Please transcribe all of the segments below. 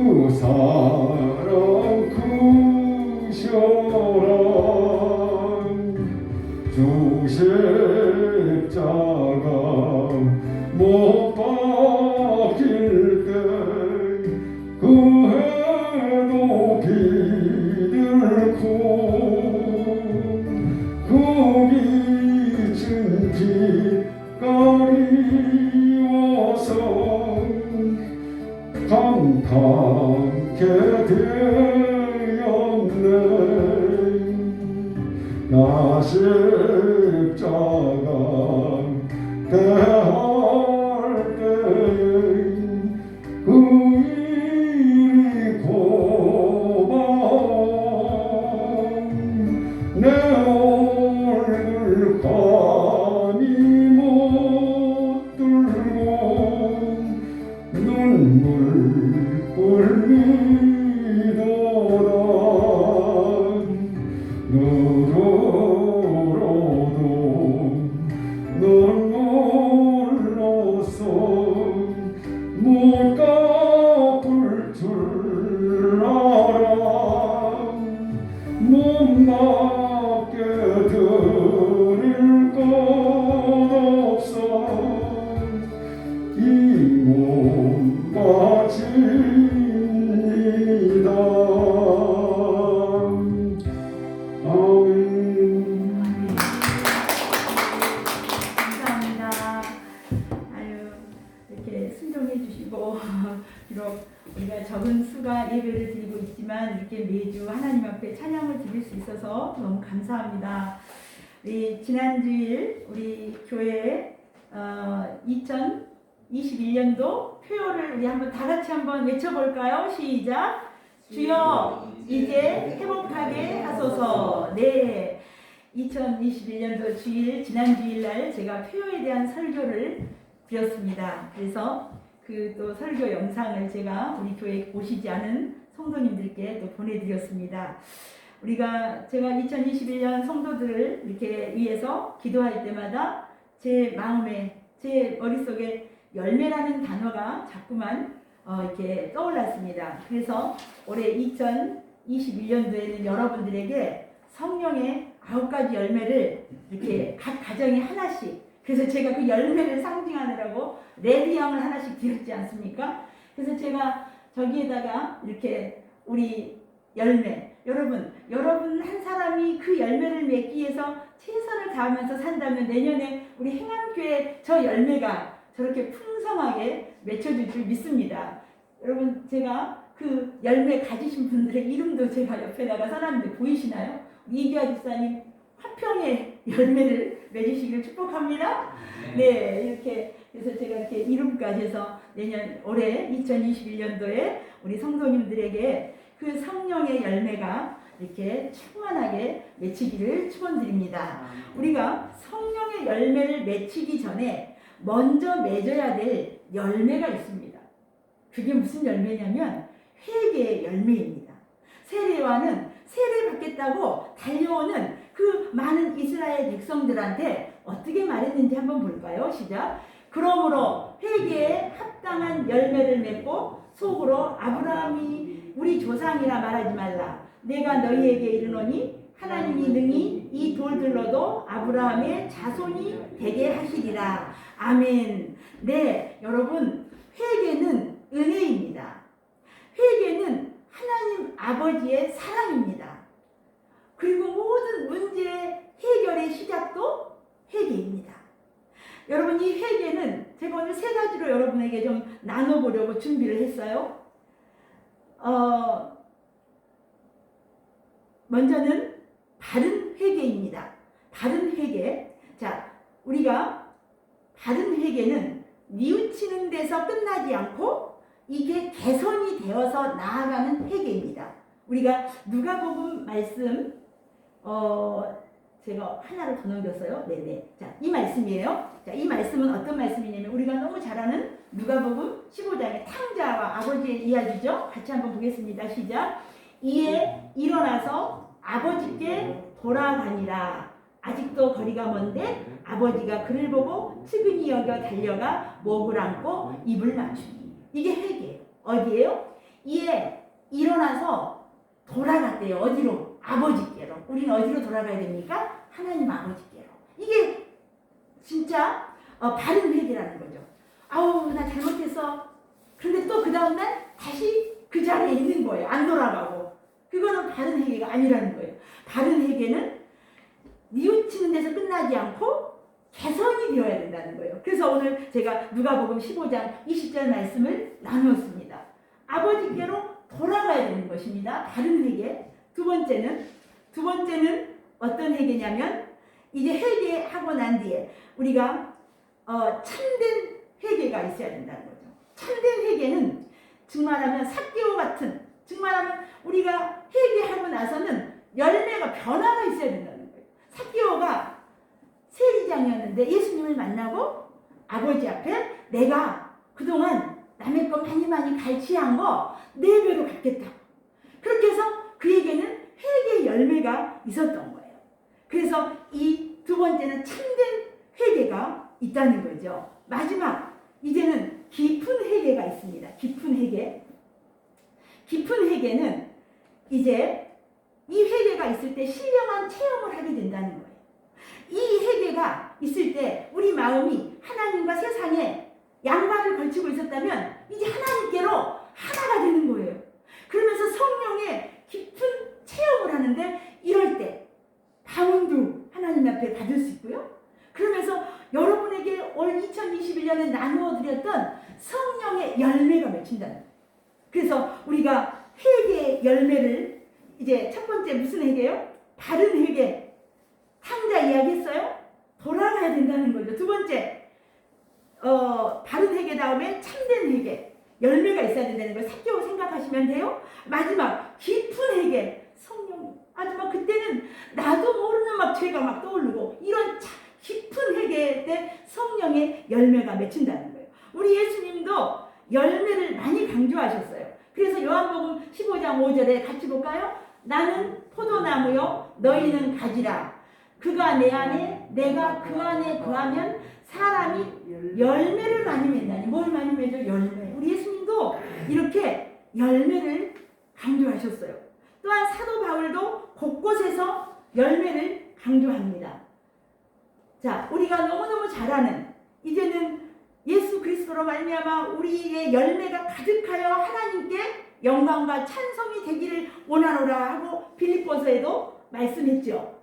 그 사랑 크셔라 주 십자가 못 박힐 때 그 해도 비들고 그 빛은 빛가리워서 감탄케 되었네. 나 십자가 대할 때에 그 일이 고마워 내 얼굴 감히 못 들고 눈물 흘리더라. 너로도 눈물로써 못 갚을 줄 알아. 못 갚게 드릴 것 없어. 이 몸 바칩니다. 아멘. 감사합니다. 아유, 이렇게 순종해 주시고 비록 우리가 적은 수가 예배를 드리고 있지만 이렇게 매주 하나님 앞에 찬양을 드릴 수 있어서 너무 감사합니다. 우리 지난주일 우리 교회 2021년도 표요를 우리 한번 다 같이 한번 외쳐볼까요? 시작. 주여 이제 회복하게 하소서. 네. 2021년도 주일 지난 주일날 제가 표요에 대한 설교를 드렸습니다. 그래서 그 또 설교 영상을 제가 우리 교회 오시지 않은 성도님들께 또 보내드렸습니다. 제가 2021년 성도들을 이렇게 위해서 기도할 때마다 제 마음에 제 머릿속에 열매라는 단어가 자꾸만 이렇게 떠올랐습니다. 그래서 올해 2021년도에는 여러분들에게 성령의 9가지 열매를 이렇게 각 가정에 하나씩, 그래서 제가 그 열매를 상징하느라고 레드향을 하나씩 드렸지 않습니까? 그래서 제가 저기에다가 이렇게 우리 열매, 여러분 한 사람이 그 열매를 맺기 위해서 최선을 다하면서 산다면 내년에 우리 행암교회 저 열매가 저렇게 풍성하게 맺혀질 줄 믿습니다. 여러분, 제가 그 열매 가지신 분들의 이름도 제가 옆에다가 써놨는데 보이시나요? 이기아 집사님 화평의 열매를 맺으시기를 축복합니다. 네, 이렇게 그래서 제가 이렇게 이름까지 해서 올해 2021년도에 우리 성도님들에게 그 성령의 열매가 이렇게 충만하게 맺히기를 축원드립니다. 우리가 성령의 열매를 맺히기 전에 먼저 맺어야 될 열매가 있습니다. 그게 무슨 열매냐면 회개의 열매입니다. 세례요한은 세례 받겠다고 달려오는 그 많은 이스라엘 백성들한테 어떻게 말했는지 한번 볼까요? 시작. 그러므로 회개에 합당한 열매를 맺고 속으로 아브라함이 우리 조상이라 말하지 말라. 내가 너희에게 이르노니 하나님이 능히 이 돌들로도 아브라함의 자손이 되게 하시리라. 아멘. 네, 여러분, 회개는 은혜입니다. 회개는 하나님 아버지의 사랑입니다. 그리고 모든 문제 해결의 시작도 회개입니다. 여러분, 이 회개는 제가 오늘 3가지로 여러분에게 좀 나눠보려고 준비를 했어요. 먼저는 바른 회개입니다. 바른 회개. 자, 우리가 바른 회개는 뉘우치는 데서 끝나지 않고 이게 개선이 되어서 나아가는 회개입니다. 우리가 누가복음 말씀 제가 하나를 더 넘겼어요. 네네. 자, 이 말씀이에요. 자, 이 말씀은 어떤 말씀이냐면 우리가 너무 잘 아는 누가복음 15장의 탕자와 아버지의 이야기죠. 같이 한번 보겠습니다. 시작. 이에 일어나서 아버지께 돌아가니라. 아직도 거리가 먼데 아버지가 그를 보고 측은히 여겨 달려가 목을 안고 입을 맞추니. 이게 회개예요. 어디예요? 이에 일어나서 돌아갔대요. 어디로? 아버지께로. 우리는 어디로 돌아가야 됩니까? 하나님 아버지께로. 이게 진짜 바른 회개라는 거죠. 아우 나 잘못했어. 그런데 또 그 다음날 다시 그 자리에 있는 거예요. 안 돌아가고. 그거는 바른 회개가 아니라는 거예요. 바른 회개는 뉘우치는 데서 끝나지 않고 개선이 되어야 된다는 거예요. 그래서 오늘 제가 누가복음 15장 20절 말씀을 나누었습니다. 아버지께로 돌아가야 되는 것입니다. 바른 회개. 두 번째는 어떤 회개냐면 이제 회개하고 난 뒤에 우리가 참된 회개가 있어야 된다는 거죠. 참된 회개는 증말하면 삭개오 같은, 증말하면 우리가 회개하고 나서는 열매가 변화가 있어야 된다는 거예요. 삭개오가 세리장이었는데 예수님을 만나고 아버지 앞에 내가 그동안 남의 거 많이 갈취한 거 4배로 갚겠다. 그렇게 해서 그에게는 회개의 열매가 있었던 거예요. 그래서 이 두 번째는 참된 회개가 있다는 거죠. 마지막 이제는 깊은 회개가 있습니다. 깊은 회개. 깊은 회개는 이제 이 회개가 있을 때 신령한 체험을 하게 된다는 거예요. 이 회개가 있을 때 우리 마음이 하나님과 세상에 양반을 걸치고 있었다면 이제 하나님께로 하나가 되는 거예요. 그러면서 성령의 깊은 체험을 하는데 이럴 때 방언도 하나님 앞에 받을 수 있고요. 그러면서 여러분에게 올 2021년에 나누어 드렸던 성령의 열매가 맺힌다는 거예요. 그래서 우리가 회개의 열매를 이제 첫 번째 무슨 회개요? 바른 회개. 탕자 이야기했어요? 돌아가야 된다는 거죠. 두 번째 바른 회개 다음에 참된 회개. 열매가 있어야 된다는 걸 삭개오 생각하시면 돼요. 마지막 깊은 회개. 성령. 하지만 그때는 나도 모르는 막 죄가 막 떠오르고 이런 깊은 회개 때 성령의 열매가 맺힌다는 거예요. 우리 예수님도 열매를 많이 강조하셨어요. 그래서 요한복음 15장 5절에 같이 볼까요? 나는 포도나무요 너희는 가지라. 그가 내 안에 내가 그 안에 거하면 사람이 열매를 많이 맺나니. 뭘 많이 맺어? 열매. 우리 예수님도 이렇게 열매를 강조하셨어요. 또한 사도 바울도 곳곳에서 열매를 강조합니다. 자, 우리가 너무너무 잘 아는 이제는 예수 그리스도로 말미암아 우리의 열매가 가득하여 하나님께 영광과 찬송이 되기를 원하노라 하고 빌립보서에도 말씀했죠.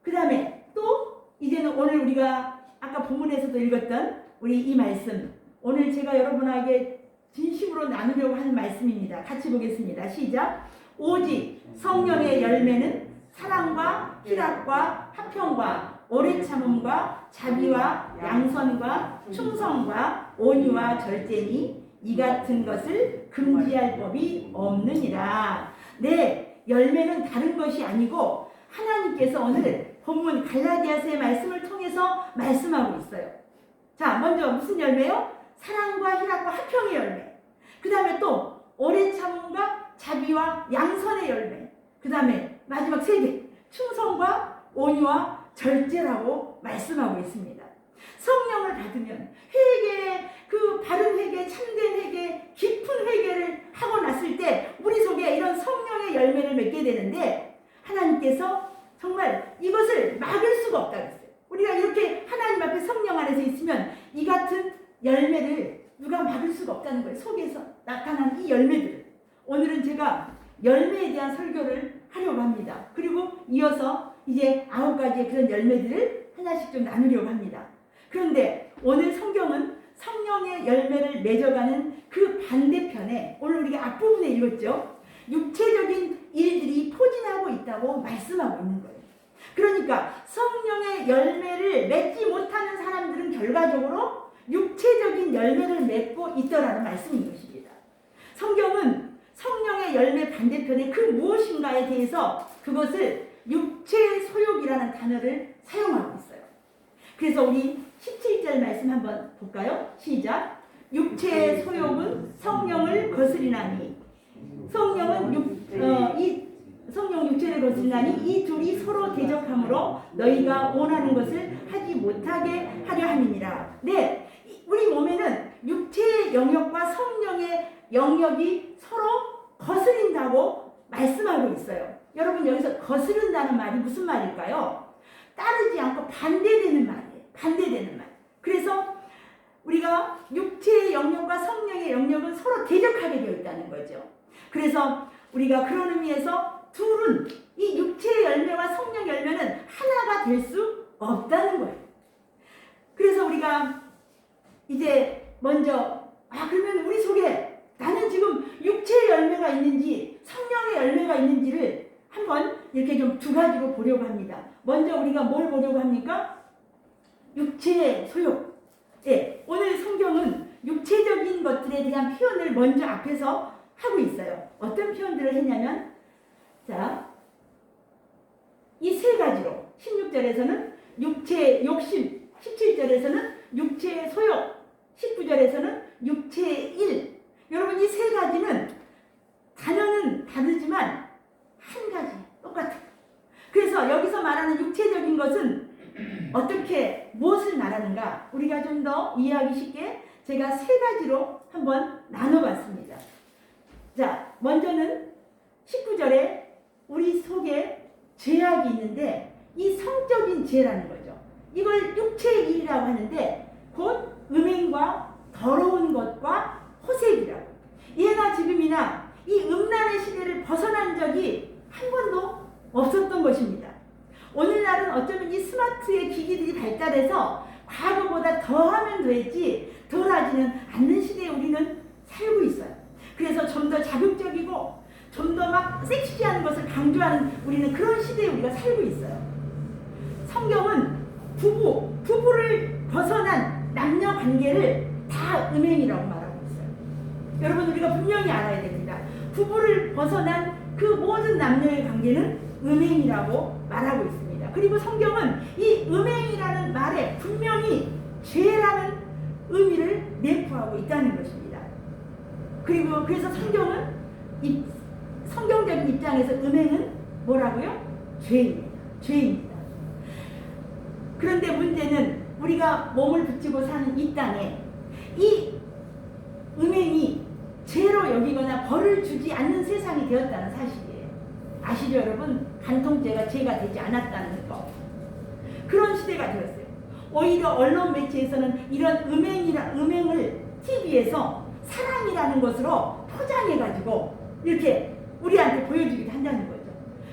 그 다음에 또 이제는 오늘 우리가 아까 본문에서도 읽었던 우리 이 말씀, 오늘 제가 여러분에게 진심으로 나누려고 하는 말씀입니다. 같이 보겠습니다. 시작. 오직 성령의 열매는 사랑과 희락과 화평과 오래 참음과 자비와 양선과 충성과 온유와 절제니 이 같은 것을 금지할 법이 없느니라. 네, 열매는 다른 것이 아니고 하나님께서 오늘 본문 갈라디아서의 말씀을 통해서 말씀하고 있어요. 자, 먼저 무슨 열매요? 사랑과 희락과 화평의 열매. 그 다음에 또 오래 참음과 자비와 양선의 열매. 그 다음에 마지막 3개, 충성과 온유와 절제라고 말씀하고 있습니다. 성령을 받으면 회개, 그 바른 회개, 참된 회개, 깊은 회개를 하고 났을 때 우리 속에 이런 성령의 열매를 맺게 되는데 하나님께서 정말 이것을 막을 수가 없다고 했어요. 우리가 이렇게 하나님 앞에 성령 안에서 있으면 이 같은 열매를 누가 막을 수가 없다는 거예요. 속에서 나타난 이 열매들을. 오늘은 제가 열매에 대한 설교를 하려고 합니다. 그리고 이어서 이제 9가지의 그런 열매들을 하나씩 좀 나누려고 합니다. 그런데 오늘 성경은 성령의 열매를 맺어가는 그 반대편에 오늘 우리가 앞부분에 읽었죠. 육체적인 일들이 포진하고 있다고 말씀하고 있는 거예요. 그러니까 성령의 열매를 맺지 못하는 사람들은 결과적으로 육체적인 열매를 맺고 있더라는 말씀인 것입니다. 성경은 성령의 열매 반대편에 그 무엇인가에 대해서 그것을 육체의 소욕이라는 단어를 사용하고 있어요. 그래서 우리 17절 말씀 한번 볼까요? 시작. 육체의 소욕은 성령을 거스리나니 성령 육체를 거스리나니 이 둘이 서로 대적함으로 너희가 원하는 것을 하지 못하게 하려 함이니라. 네, 우리 몸에는 육체의 영역과 성령의 영역이 서로 거스린다고 말씀하고 있어요. 여러분 여기서 거스른다는 말이 무슨 말일까요? 따르지 않고 반대되는 말이에요. 반대되는 말. 그래서 우리가 육체의 영역과 성령의 영역은 서로 대적하게 되어 있다는 거죠. 그래서 우리가 그런 의미에서 둘은 이 육체의 열매와 성령의 열매는 하나가 될 수 없다는 거예요. 그래서 우리가 이제 먼저 그러면 우리 속에 나는 지금 육체의 열매가 있는지 성령의 열매가 있는지를 한번 이렇게 좀 두 가지로 보려고 합니다. 먼저 우리가 뭘 보려고 합니까? 육체의 소욕. 예, 오늘 성경은 육체적인 것들에 대한 표현을 먼저 앞에서 하고 있어요. 어떤 표현들을 했냐면, 자, 이 세 가지로 16절에서는 육체의 욕심, 17절에서는 육체의 소욕, 19절에서는 육체의 일. 여러분 이 세 가지는 단어는 다르지만 한 가지 똑같아요. 그래서 여기서 말하는 육체적인 것은 어떻게 무엇을 말하는가 우리가 좀 더 이해하기 쉽게 제가 세 가지로 한번 나눠봤습니다. 자, 먼저는 19절에 우리 속에 죄악이 있는데 이 성적인 죄라는 거죠. 이걸 육체의 일이라고 하는데 곧 음행과 더러운 것과 호색이라고. 예나 지금이나 이 음란의 시대를 벗어난 적이 한 번도 없었던 것입니다. 오늘날은 어쩌면 이 스마트의 기기들이 발달해서 과거보다 더하면 더했지 덜하지는 않는 시대에 우리는 살고 있어요. 그래서 좀 더 자극적이고 좀 더 막 섹시한 것을 강조하는 우리는 그런 시대에 우리가 살고 있어요. 성경은 부부를 벗어난 남녀 관계를 다 음행이라고 말하고 있어요. 여러분 우리가 분명히 알아야 됩니다. 부부를 벗어난 그 모든 남녀의 관계는 음행이라고 말하고 있습니다. 그리고 성경은 이 음행이라는 말에 분명히 죄라는 의미를 내포하고 있다는 것입니다. 그리고 그래서 성경은 성경적인 입장에서 음행은 뭐라고요? 죄입니다. 죄입니다. 그런데 문제는 우리가 몸을 붙이고 사는 이 땅에 이 음행이 죄로 여기거나 벌을 주지 않는 세상이 되었다는 사실이에요. 아시죠 여러분? 간통죄가 죄가 되지 않았다는 거. 그런 시대가 되었어요. 오히려 언론 매체에서는 이런 음행을 TV에서 사랑이라는 것으로 포장해가지고 이렇게 우리한테 보여주기도 한다는 거죠.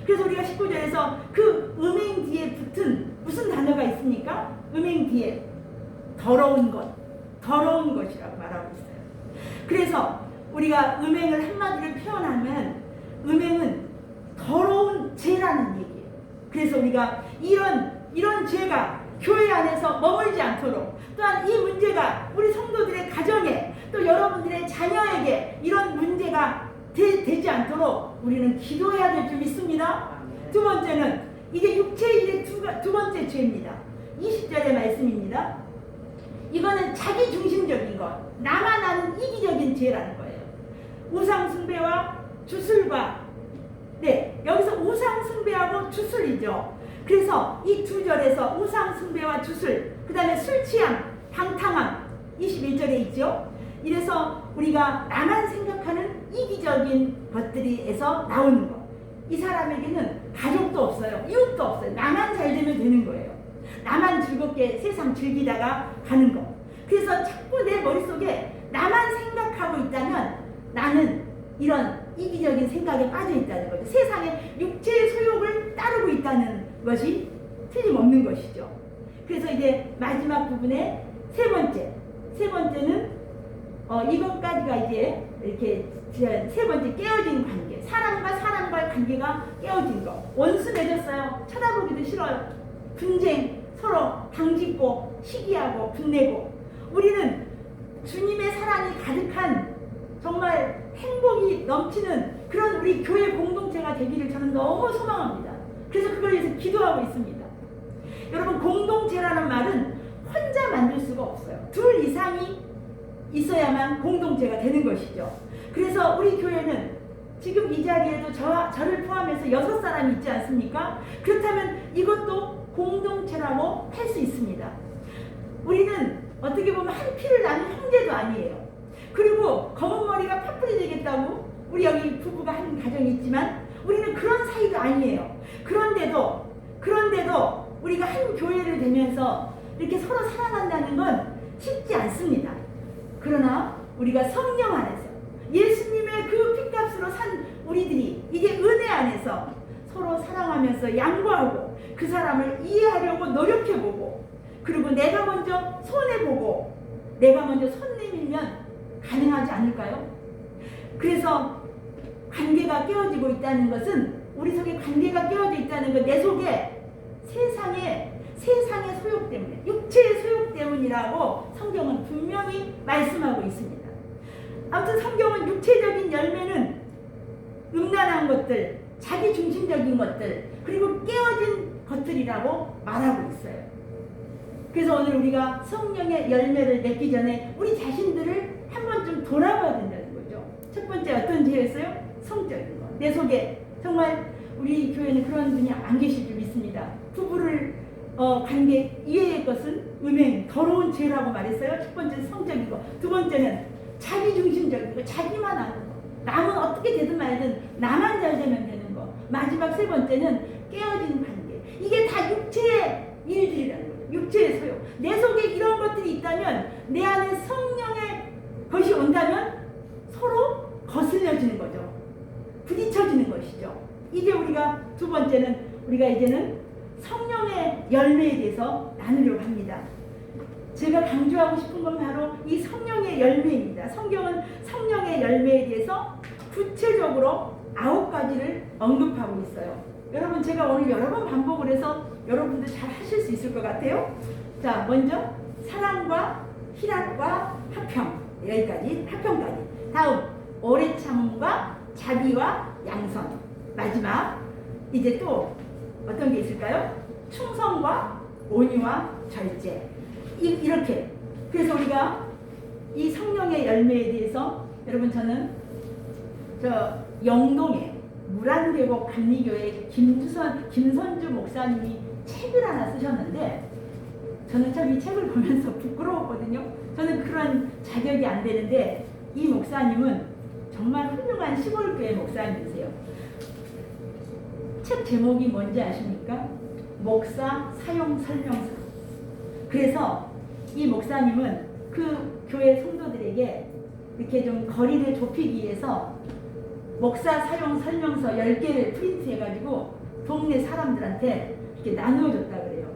그래서 우리가 19절에서 그 음행 뒤에 붙은 무슨 단어가 있습니까? 음행 뒤에 더러운 것이라고 말하고 있어요. 그래서 우리가 음행을 한마디로 표현하면 음행은 더러운 죄라는 얘기예요. 그래서 우리가 이런 죄가 교회 안에서 머물지 않도록, 또한 이 문제가 우리 성도들의 가정에 또 여러분들의 자녀에게 이런 문제가 되지 않도록 우리는 기도해야 될 줄 믿습니다. 두 번째는 이게 육체의 일의 두 번째 죄입니다. 20절의 말씀입니다. 이거는 자기 중심적인 것, 나만 아는 이기적인 죄라는 거예요. 우상 숭배와 주술과 여기서 우상 숭배하고 주술이죠. 그래서 이 두 절에서 우상 숭배와 주술, 그 다음에 술 취함, 방탕함 21절에 있죠. 이래서 우리가 나만 생각하는 이기적인 것들에서 나오는 것. 이 사람에게는 가족도 없어요. 이웃도 없어요. 나만 잘 되면 되는 거예요. 나만 즐겁게 세상 즐기다가 가는 거. 그래서 자꾸 내 머릿속에 나만 생각하고 있다면 나는 이런 이기적인 생각에 빠져 있다는 거죠. 세상에 육체의 소욕을 따르고 있다는 것이 틀림없는 것이죠. 그래서 이제 마지막 부분에 세 번째는 이것까지가 이제 이렇게 세 번째 깨어진 관계, 사람과 사람과의 관계가 깨어진 거. 원수 맺었어요. 쳐다보기도 싫어요. 분쟁, 서로 당짓고 시기하고 분내고. 우리는 주님의 사랑이 가득한 정말 행복이 넘치는 그런 우리 교회 공동체가 되기를 저는 너무 소망합니다. 그래서 그걸 위해서 기도하고 있습니다. 여러분, 공동체라는 말은 혼자 만들 수가 없어요. 둘 이상이 있어야만 공동체가 되는 것이죠. 그래서 우리 교회는 지금 이 자리에도 저를 포함해서 6사람이 있지 않습니까? 그렇다면 이것도 공동체라고 할 수 있습니다. 우리는 어떻게 보면 한 피를 나눈 형제도 아니에요. 그리고 검은 머리가 파뿌리 되겠다고 우리 여기 부부가 한 가정이 있지만 우리는 그런 사이도 아니에요. 그런데도 우리가 한 교회를 되면서 이렇게 서로 사랑한다는 건 쉽지 않습니다. 그러나 우리가 성령 안에서 예수님의 그 핏값으로 산 우리들이 이제 은혜 안에서 서로 사랑하면서 양보하고 그 사람을 이해하려고 노력해보고, 그리고 내가 먼저 손해보고 내가 먼저 손 내밀면 가능하지 않을까요? 그래서 관계가 깨어지고 있다는 것은, 우리 속에 관계가 깨어져 있다는 것, 내 속에 세상의 소욕 때문에, 육체의 소욕 때문이라고 성경은 분명히 말씀하고 있습니다. 아무튼 성경은 육체적인 열매는 음란한 것들, 자기 중심적인 것들, 그리고 깨어진 것들이라고 말하고 있어요. 그래서 오늘 우리가 성령의 열매를 맺기 전에 우리 자신들을 한 번쯤 돌아봐야 된다는 거죠. 첫 번째 어떤 죄였어요? 성적인 것. 내 속에 정말 우리 교회는 그런 분이 안 계실 줄 믿습니다. 부부를 관계 이해의 것은 음행, 더러운 죄라고 말했어요. 첫 번째는 성적인 거. 두 번째는 자기중심적인 거, 자기만 아는 거. 남은 어떻게 되든 말든 나만 잘 되면 되는 거. 마지막 세 번째는 깨어진 관계. 이게 다 육체의 일들이라는 거예요. 육체의 소용. 내 속에 이런 것들이 있다면, 내 안에 성령의 것이 온다면 서로 거슬려지는 거죠. 부딪혀지는 것이죠. 이제 우리가 두 번째는, 우리가 이제는 성령의 열매에 대해서 나누려고 합니다. 제가 강조하고 싶은 건 바로 이 성령의 열매입니다. 성경은 성령의 열매에 대해서 구체적으로 9가지를 언급하고 있어요. 여러분, 제가 오늘 여러 번 반복을 해서 여러분들 잘 하실 수 있을 것 같아요. 자, 먼저 사랑과 희락과 화평, 여기까지, 화평까지. 다음, 오래 참음과 자비와 양선. 마지막, 이제 또 어떤 게 있을까요? 충성과 온유와 절제. 이렇게. 그래서 우리가 이 성령의 열매에 대해서, 여러분, 저는 영동에 무란계곡 감리교회 김선주 목사님이 책을 하나 쓰셨는데, 저는 참 이 책을 보면서 부끄러웠거든요. 저는 그런 자격이 안 되는데, 이 목사님은 정말 훌륭한 시골교회 목사님이세요. 책 제목이 뭔지 아십니까? 목사 사용 설명서. 그래서 이 목사님은 그 교회 성도들에게 이렇게 좀 거리를 좁히기 위해서 목사 사용 설명서 10개를 프린트해가지고 동네 사람들한테 이렇게 나누어줬다 그래요.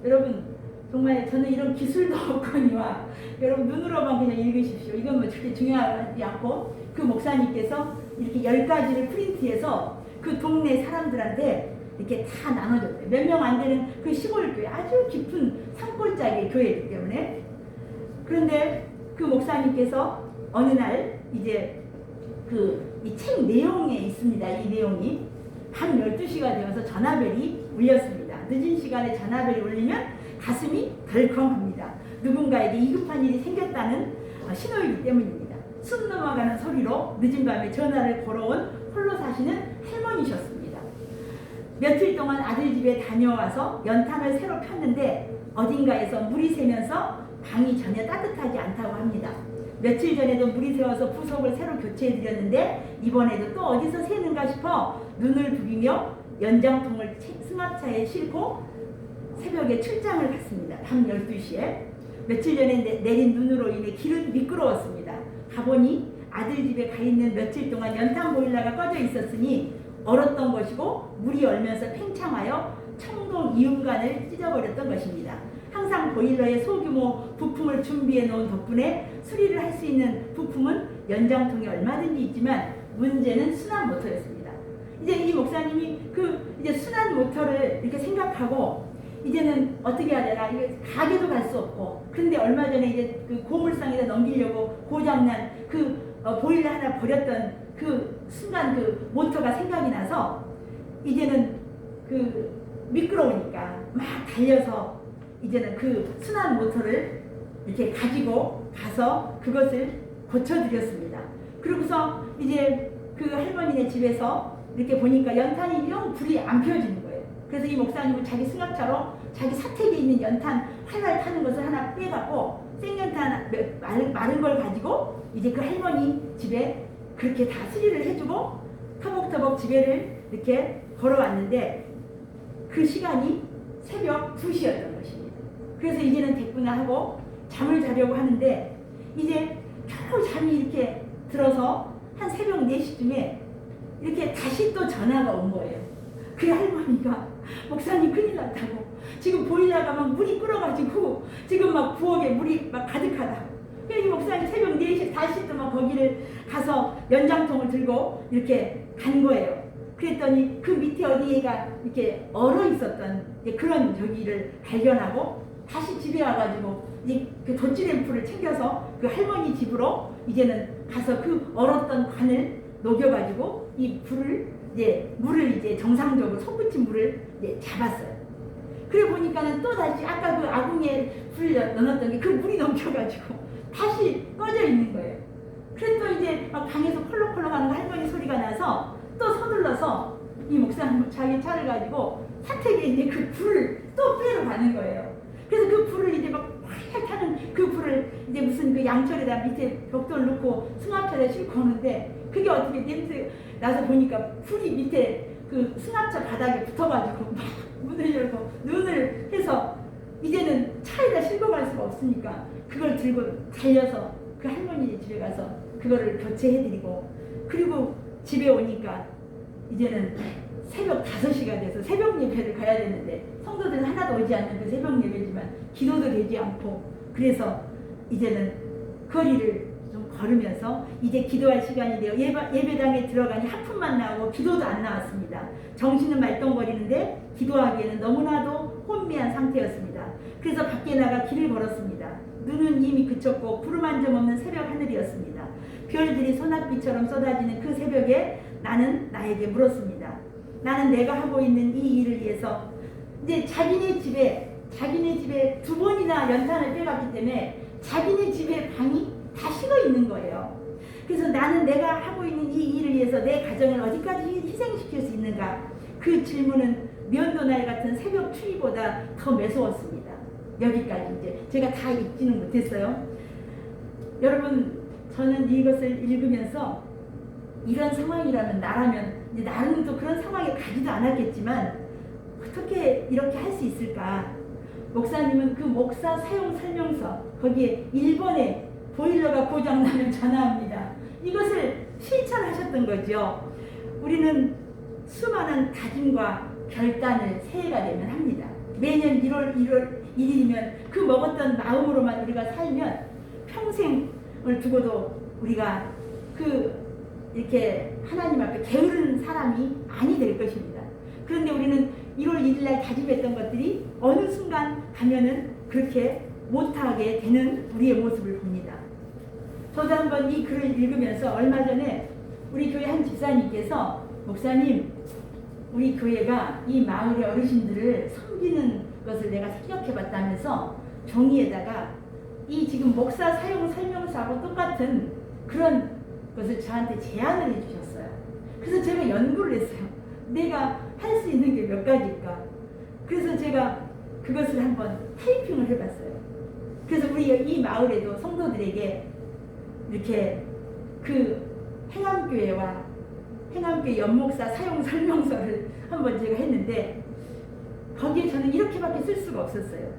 여러분, 정말 저는 이런 기술도 없거니와 여러분 눈으로만 그냥 읽으십시오. 이건 뭐 그렇게 중요하지 않고, 그 목사님께서 이렇게 10가지를 프린트해서 그 동네 사람들한테 이렇게 다 나눠줬대요. 몇 명 안 되는 그 시골교회, 아주 깊은 산골짜기 교회이기 때문에. 그런데 그 목사님께서 어느 날 이제 이 책 내용에 있습니다. 이 내용이 밤 12시가 되어서 전화벨이 울렸습니다. 늦은 시간에 전화벨이 울리면 가슴이 덜컹합니다. 누군가에게 위급한 일이 생겼다는 신호이기 때문입니다. 숨 넘어가는 소리로 늦은 밤에 전화를 걸어온 홀로 사시는 할머니셨습니다. 며칠 동안 아들 집에 다녀와서 연탄을 새로 폈는데 어딘가에서 물이 새면서 방이 전혀 따뜻하지 않다고 합니다. 며칠 전에도 물이 새어서 부속을 새로 교체해드렸는데 이번에도 또 어디서 새는가 싶어 눈을 부비며 연장통을 승합차에 싣고 새벽에 출장을 갔습니다. 밤 12시에. 며칠 전에 내린 눈으로 인해 길은 미끄러웠습니다. 가보니 아들 집에 가 있는 며칠 동안 연탄 보일러가 꺼져 있었으니 얼었던 것이고, 물이 얼면서 팽창하여 청동 이음관을 찢어버렸던 것입니다. 항상 보일러에 소규모 부품을 준비해 놓은 덕분에 수리를 할 수 있는 부품은 연장통에 얼마든지 있지만 문제는 순환 모터였습니다. 이제 이 목사님이 이제 순환 모터를 이렇게 생각하고, 이제는 어떻게 해야 되나, 이게 가게도 갈 수 없고, 그런데 얼마 전에 이제 그 고물상에다 넘기려고 고장난 보일러 하나 버렸던 그 순간 그 모터가 생각이 나서, 이제는 미끄러우니까 막 달려서 이제는 그 순환 모터를 이렇게 가지고 가서 그것을 고쳐드렸습니다. 그러고서 이제 그 할머니네 집에서 이렇게 보니까 연탄이 영 불이 안 펴지는 거예요. 그래서 이 목사님은 자기 승합차로 자기 사택에 있는 연탄 활활 타는 것을 하나 빼갖고 생연탄 마른 걸 가지고 이제 그 할머니 집에 그렇게 다 수리를 해주고 터벅터벅 집에를 이렇게 걸어왔는데 그 시간이 새벽 2시였던 것입니다. 그래서 이제는 됐구나 하고 잠을 자려고 하는데 이제 겨우 잠이 이렇게 들어서 한 새벽 4시쯤에 이렇게 다시 또 전화가 온 거예요. 그 할머니가 목사님 큰일 났다고, 지금 보일러가 막 물이 끓어가지고 지금 막 부엌에 물이 막 가득하다고. 그래서 목사님 새벽 4시 다시 또 막 거기를 가서 연장통을 들고 이렇게 간 거예요. 그랬더니 그 밑에 어디가 이렇게 얼어 있었던 그런 저기를 발견하고 다시 집에 와가지고 이제 그 돛지램프를 챙겨서 그 할머니 집으로 이제는 가서 그 얼었던 관을 녹여가지고 이 불을 이제 물을 이제 정상적으로 솟구친 물을 이제 잡았어요. 그래 보니까는 또 다시 아까 그 아궁이에 불 넣어놨던 게 그 물이 넘쳐가지고 다시 꺼져 있는 거예요. 그래서 또 이제 막 방에서 콜록콜록 하는 거 할머니 소리가 나서 또 서둘러서 이 목사님 자기 차를 가지고 사택에 이제 그 불을 또 빼러 가는 거예요. 그래서 그 불을 이제 막 활활 타는 그 불을 이제 무슨 그 양철에다 밑에 벽돌 넣고 승합차에다 싣고 오는데 그게 어떻게 냄새 나서 보니까 불이 밑에 그 승합차 바닥에 붙어가지고 막 문을 열고 눈을 해서 이제는 차에다 싣고 갈 수가 없으니까 그걸 들고 달려서 그 할머니 집에 가서 그거를 교체해드리고 그리고 집에 오니까 이제는 새벽 5시가 돼서 새벽 예배를 가야 되는데 성도들은 하나도 오지 않는 그 새벽 예배지만 기도도 되지 않고 그래서 이제는 거리를 좀 걸으면서 이제 기도할 시간이 되어 예배당에 들어가니 하품만 나오고 기도도 안 나왔습니다. 정신은 말똥거리는데 기도하기에는 너무나도 혼미한 상태였습니다. 그래서 밖에 나가 길을 걸었습니다. 눈은 이미 그쳤고 구름 한 점 없는 새벽 하늘이었습니다. 별들이 소낙비처럼 쏟아지는 그 새벽에 나는 나에게 물었습니다. 나는 내가 하고 있는 이 일을 위해서 이제 자기네 집에 2번이나 연탄을 빼갔기 때문에 자기네 집에 방이 다 식어 있는 거예요. 그래서 나는 내가 하고 있는 이 일을 위해서 내 가정을 어디까지 희생시킬 수 있는가? 그 질문은 면도날 같은 새벽 추위보다 더 매서웠습니다. 여기까지 이제 제가 다 읽지는 못했어요. 여러분, 저는 이것을 읽으면서 이런 상황이라면 나라면 이제 나는 또 그런 상황에 가지도 않았겠지만 어떻게 이렇게 할 수 있을까? 목사님은 그 목사 사용 설명서 거기에 1번에 보일러가 고장나면 전화합니다. 이것을 실천하셨던 거죠. 우리는 수많은 다짐과 결단을 새해가 되면 합니다. 매년 1월 1일이면 그 먹었던 마음으로만 우리가 살면 평생을 두고도 우리가 이렇게 하나님 앞에 게으른 사람이 아니 될 것입니다. 그런데 우리는 1월 1일 날 다짐했던 것들이 어느 순간 가면은 그렇게 못하게 되는 우리의 모습을 봅니다. 저도 한번 이 글을 읽으면서 얼마 전에 우리 교회 한 집사님께서 목사님, 우리 교회가 이 마을의 어르신들을 섬기는 것을 내가 생각해봤다면서 종이에다가 이 지금 목사 사용 설명서하고 똑같은 그런 것을 저한테 제안을 해주셨어요. 그래서 제가 연구를 했어요. 내가 할 수 있는 게 몇 가지일까? 그래서 제가 그것을 한번 타이핑을 해봤어요. 그래서 우리 이 마을에도 성도들에게 이렇게 그 행암교회와 행암교회 연목사 사용 설명서를 한번 제가 했는데 거기에 저는 이렇게밖에 쓸 수가 없었어요.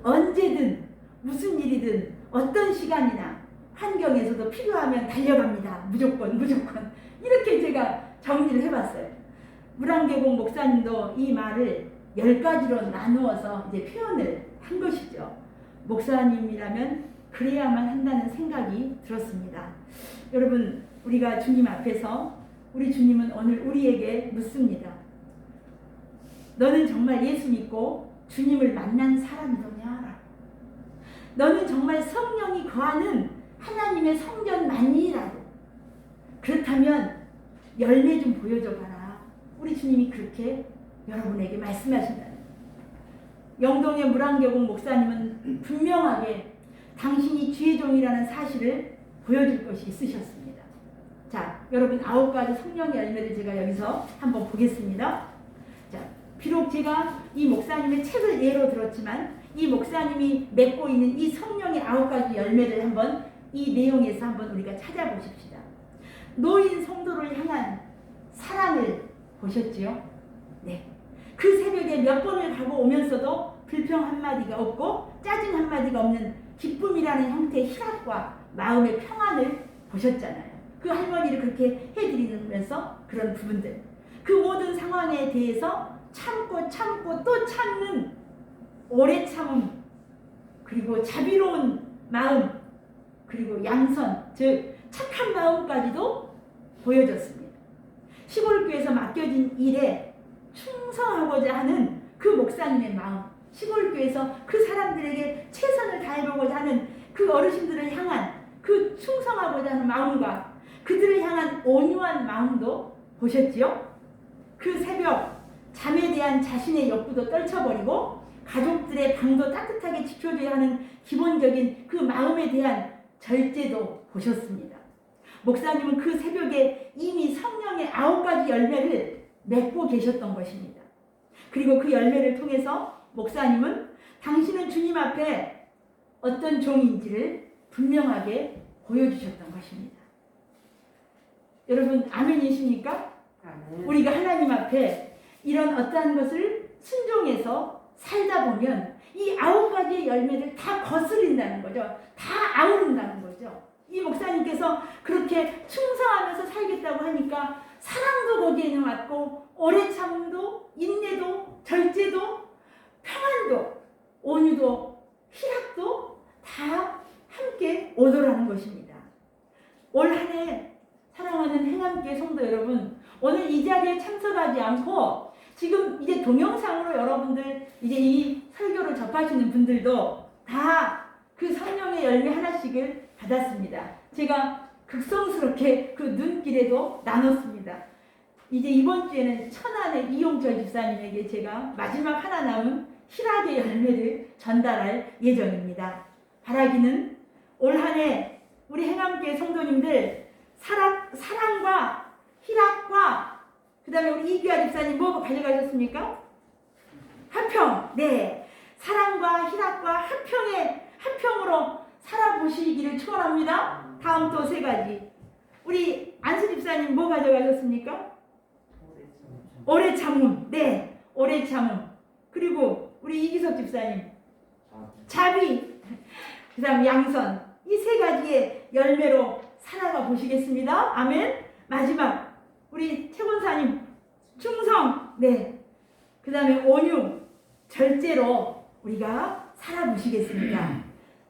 언제든 무슨 일이든 어떤 시간이나 환경에서도 필요하면 달려갑니다. 무조건 이렇게 제가 정리를 해봤어요. 물안개공 목사님도 이 말을 10가지로 나누어서 이제 표현을 한 것이죠. 목사님이라면 그래야만 한다는 생각이 들었습니다. 여러분, 우리가 주님 앞에서 우리 주님은 오늘 우리에게 묻습니다. 너는 정말 예수 믿고 주님을 만난 사람이더냐? 너는 정말 성령이 거하는 하나님의 성전만이라고. 그렇다면 열매 좀 보여줘 봐라. 우리 주님이 그렇게 여러분에게 말씀하신다는. 영동의 물안개공 목사님은 분명하게 당신이 주의 종이라는 사실을 보여줄 것이 있으셨습니다. 자, 여러분 9가지 성령의 열매를 제가 여기서 한번 보겠습니다. 자, 비록 제가 이 목사님의 책을 예로 들었지만 이 목사님이 맺고 있는 이 성령의 9가지 열매를 한번 이 내용에서 한번 우리가 찾아보십시다. 노인 성도를 향한 사랑을 보셨지요? 네. 그 새벽에 몇 번을 가고 오면서도 불평 한마디가 없고 짜증 한마디가 없는 기쁨이라는 형태의 희락과 마음의 평안을 보셨잖아요. 그 할머니를 그렇게 해드리면서 그런 부분들, 그 모든 상황에 대해서 참고 또 참는 오래 참음, 그리고 자비로운 마음, 그리고 양선, 즉 착한 마음까지도 보여줬습니다. 시골교회에서 맡겨진 일에 충성하고자 하는 그 목사님의 마음, 시골교회에서 그 사람들에게 최선을 다해보고자 하는 그 어르신들을 향한 그 충성하고자 하는 마음과 그들을 향한 온유한 마음도 보셨지요? 그 새벽 잠에 대한 자신의 욕구도 떨쳐버리고 가족들의 방도 따뜻하게 지켜줘야 하는 기본적인 그 마음에 대한 절제도 보셨습니다. 목사님은 그 새벽에 이미 성령의 9가지 열매를 맺고 계셨던 것입니다. 그리고 그 열매를 통해서 목사님은 당신은 주님 앞에 어떤 종인지를 분명하게 보여주셨던 것입니다. 여러분 아멘이십니까? 아멘. 우리가 하나님 앞에 이런 어떠한 것을 순종해서 살다 보면 이 9가지의 열매를 다 거스린다는 거죠. 다 아우른다는 거죠. 이 목사님께서 그렇게 충성하면서 살겠다고 하니까 사랑도 거기에는 왔고 오래 참음도 인내도 절제도 평안도 온유도 희락도 다 함께 오더라는 것입니다. 올 한 해 사랑하는 행함교회 성도 여러분, 오늘 이 자리에 참석하지 않고 지금 이제 동영상으로 여러분들 이제 이 설교를 접하시는 분들도 다 그 성령의 열매 하나씩을 받았습니다. 제가 극성스럽게 그 눈길에도 나눴습니다. 이제 이번 주에는 천안의 이용철 집사님에게 제가 마지막 하나 남은 희락의 열매를 전달할 예정입니다. 바라기는 올 한 해 우리 행함교회 성도님들 사랑과 희락과 그 다음에 우리 이규아 집사님 뭐 가져가셨습니까? 한평. 네, 사랑과 희락과 한평으로 살아보시기를 축원합니다. 다음 또 3가지. 우리 안수 집사님 뭐 가져가셨습니까? 오래 참음. 네, 오래 참음. 그리고 우리 이기석 집사님 자비. 그 다음 양선. 이 3가지의 열매로 살아가 보시겠습니다. 아멘. 마지막 우리 최권사님 충성. 네. 그 다음에 온유 절제로 우리가 살아보시겠습니다.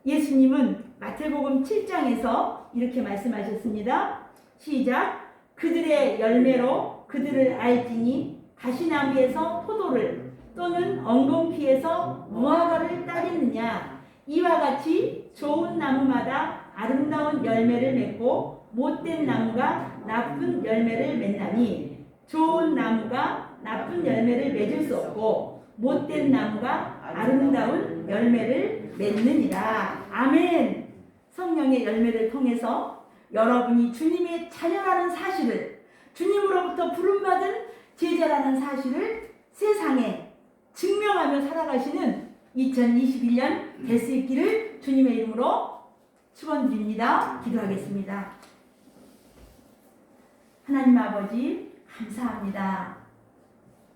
예수님은 마태복음 7장에서 이렇게 말씀하셨습니다. 시작. 그들의 열매로 그들을 알지니 가시나무에서 포도를 또는 엉겅퀴에서 무화과를 따겠느냐. 이와 같이 좋은 나무마다 아름다운 열매를 맺고 못된 나무가 나쁜 열매를 맺나니 좋은 나무가 나쁜 열매를 맺을 수 없고 못된 나무가 아름다운 열매를 맺느니라. 아멘. 성령의 열매를 통해서 여러분이 주님의 자녀라는 사실을, 주님으로부터 부름받은 제자라는 사실을 세상에 증명하며 살아가시는 2021년 될 수 있기를 주님의 이름으로 축원드립니다. 기도하겠습니다. 하나님 아버지 감사합니다.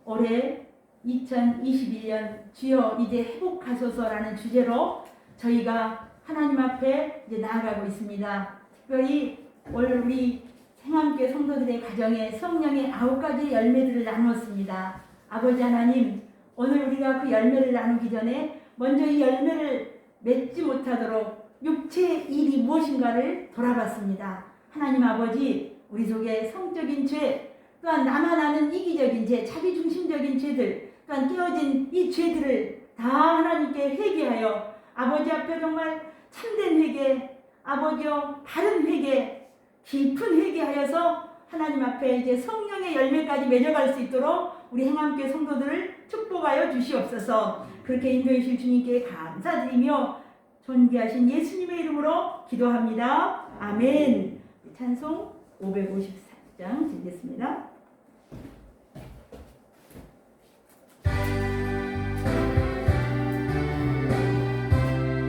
올해 2021년 주여 이제 회복하소서라는 주제로 저희가 하나님 앞에 이제 나아가고 있습니다. 특별히 오늘 우리 행함교회 성도들의 가정에 성령의 9가지 열매들을 나누었습니다. 아버지 하나님, 오늘 우리가 그 열매를 나누기 전에 먼저 이 열매를 맺지 못하도록 육체의 일이 무엇인가를 돌아봤습니다. 하나님 아버지, 우리 속에 성적인 죄, 또한 나만 아는 이기적인 죄, 자기중심적인 죄들, 또한 깨어진 이 죄들을 다 하나님께 회개하여 아버지 앞에 정말 참된 회개, 아버지여 바른 회개, 깊은 회개하여서 하나님 앞에 이제 성령의 열매까지 맺어갈 수 있도록 우리 행함교회 성도들을 축복하여 주시옵소서. 그렇게 인도해 주실 주님께 감사드리며 존귀하신 예수님의 이름으로 기도합니다. 아멘. 찬송 554장 드리겠습니다.